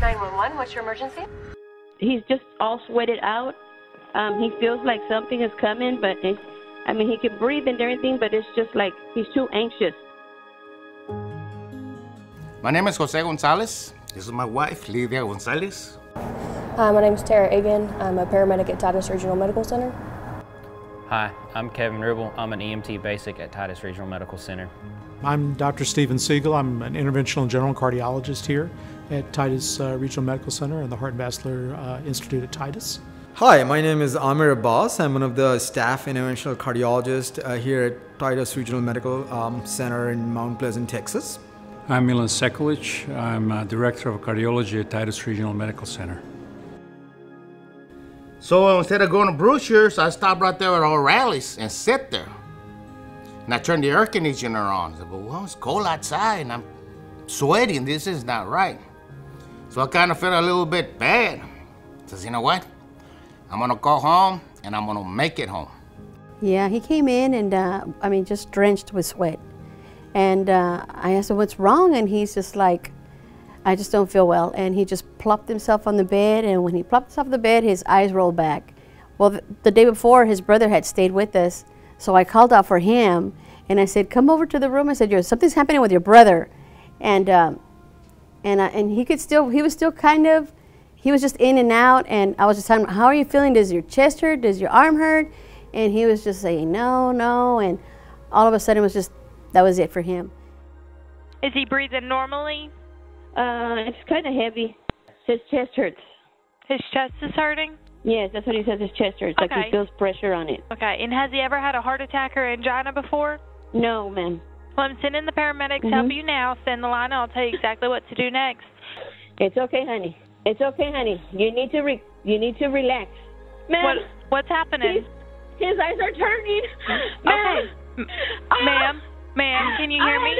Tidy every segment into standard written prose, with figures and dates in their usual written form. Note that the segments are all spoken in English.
911, what's your emergency? He's just all sweated out. He feels like something is coming, but he can breathe and everything, but it's just like he's too anxious. My name is Jose Gonzales. This is my wife, Lydia Gonzales. Hi, my name is Tara Egan. I'm a paramedic at Titus Regional Medical Center. Hi, I'm Kevin Ribble. I'm an EMT basic at Titus Regional Medical Center. I'm Dr. Stephen Siegel. I'm an interventional and general cardiologist here at Titus Regional Medical Center and the Heart Vascular Institute at Titus. Hi, my name is Amir Abbas. I'm one of the staff interventional cardiologists here at Titus Regional Medical Center in Mount Pleasant, Texas. I'm Milan Sekulic. I'm Director of Cardiology at Titus Regional Medical Center. So instead of going to brochures, I stopped right there at O'Reilly's and sit there. And I turned the air conditioner on. I said, well, it's cold outside and I'm sweating. This is not right. So I kind of felt a little bit bad. I says, you know what? I'm gonna go home and I'm gonna make it home. Yeah, he came in and just drenched with sweat. And I asked him, what's wrong? And he's just like, I just don't feel well. And he just plopped himself on the bed, and when he plopped himself on the bed, his eyes rolled back. Well, the day before, his brother had stayed with us, so I called out for him, and I said, come over to the room. I said, something's happening with your brother. And he was still kind of, he was just in and out, and I was just telling him, how are you feeling? Does your chest hurt? Does your arm hurt? And he was just saying, no, no, and all of a sudden it was just, that was it for him. Is he breathing normally? It's kind of heavy. His chest hurts. His chest is hurting? Yes, that's what he says, his chest hurts, okay. Like he feels pressure on it. Okay, and has he ever had a heart attack or angina before? No, ma'am. Well, I'm sending the paramedics to help you now. Send the line and I'll tell you exactly what to do next. It's okay, honey. It's okay, honey. You need to relax. Ma'am, what's happening? His eyes are turning. Okay. Ma'am, can you hear me?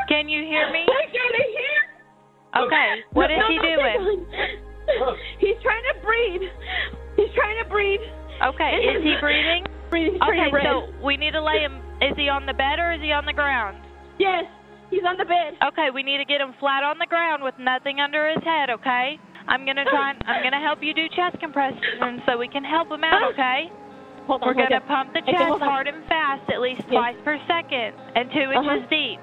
Can you hear me? I gotta hear. Okay, what is he doing? He's trying to breathe. He's trying to breathe. Okay, is he breathing? Okay, so we need to lay him. Is he on the bed or is he on the ground? Yes, he's on the bed. Okay, we need to get him flat on the ground with nothing under his head, okay? I'm gonna help you do chest compressions so we can help him out, okay? We're going to pump the chest hard and fast, at least twice per second, and 2 inches deep.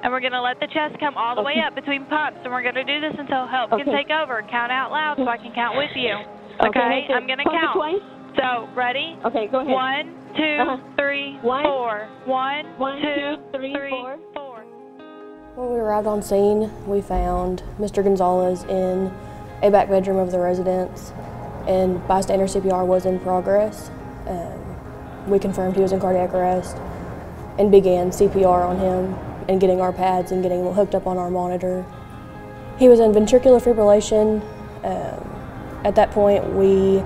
And we're going to let the chest come all the way up between pumps, and we're going to do this until help can take over. And count out loud so I can count with you. Okay? I'm going to count. So, ready? Okay, go ahead. 1, 2, 3, 4. 1, 2, 3, 4. When we arrived on scene, we found Mr. Gonzales in a back bedroom of the residence, and bystander CPR was in progress. We confirmed he was in cardiac arrest and began CPR on him and getting our pads and getting him hooked up on our monitor. He was in ventricular fibrillation. At that point, we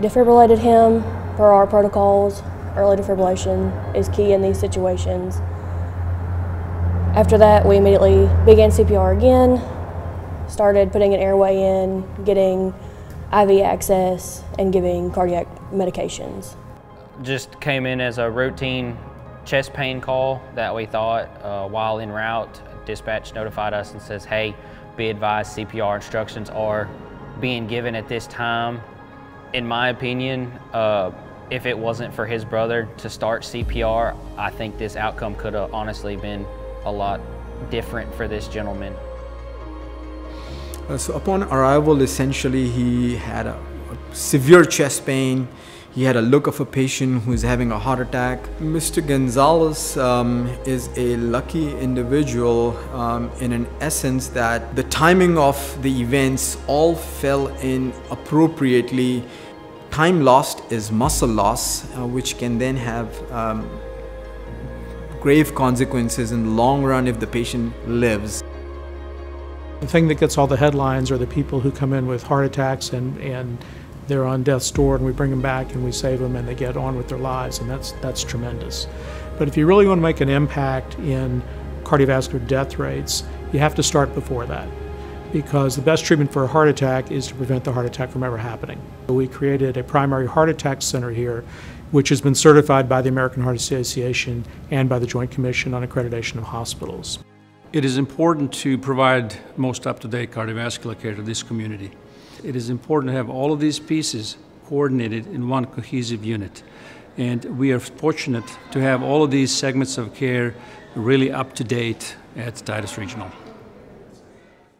defibrillated him per our protocols. Early defibrillation is key in these situations. After that, we immediately began CPR again, started putting an airway in, getting IV access, and giving cardiac medications. Just came in as a routine chest pain call that we thought while en route. Dispatch notified us and says, hey, be advised CPR instructions are being given at this time. In my opinion, if it wasn't for his brother to start CPR, I think this outcome could have honestly been a lot different for this gentleman. So upon arrival, essentially he had a severe chest pain. He had a look of a patient who is having a heart attack. Mr. Gonzales is a lucky individual in an essence that the timing of the events all fell in appropriately. Time lost is muscle loss, which can then have grave consequences in the long run if the patient lives. The thing that gets all the headlines are the people who come in with heart attacks and they're on death's door, and we bring them back and we save them and they get on with their lives, and that's tremendous. But if you really want to make an impact in cardiovascular death rates, you have to start before that, because the best treatment for a heart attack is to prevent the heart attack from ever happening. We created a primary heart attack center here, which has been certified by the American Heart Association and by the Joint Commission on Accreditation of Hospitals. It is important to provide most up-to-date cardiovascular care to this community. It is important to have all of these pieces coordinated in one cohesive unit. And we are fortunate to have all of these segments of care really up-to-date at Titus Regional.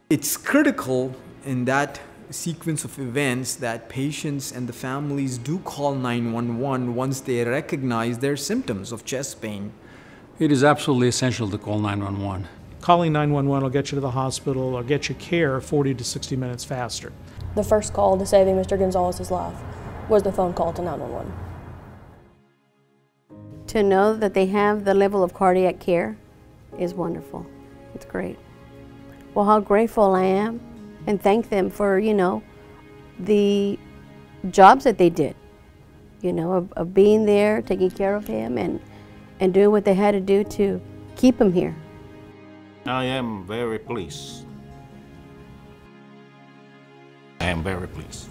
It's critical in that sequence of events that patients and the families do call 911 once they recognize their symptoms of chest pain. It is absolutely essential to call 911. Calling 911 will get you to the hospital or get you care 40 to 60 minutes faster. The first call to saving Mr. Gonzales' life was the phone call to 911. To know that they have the level of cardiac care is wonderful. It's great. Well, how grateful I am, and thank them for, you know, the jobs that they did, you know, of being there, taking care of him, and doing what they had to do to keep him here. I am very pleased. I am very pleased.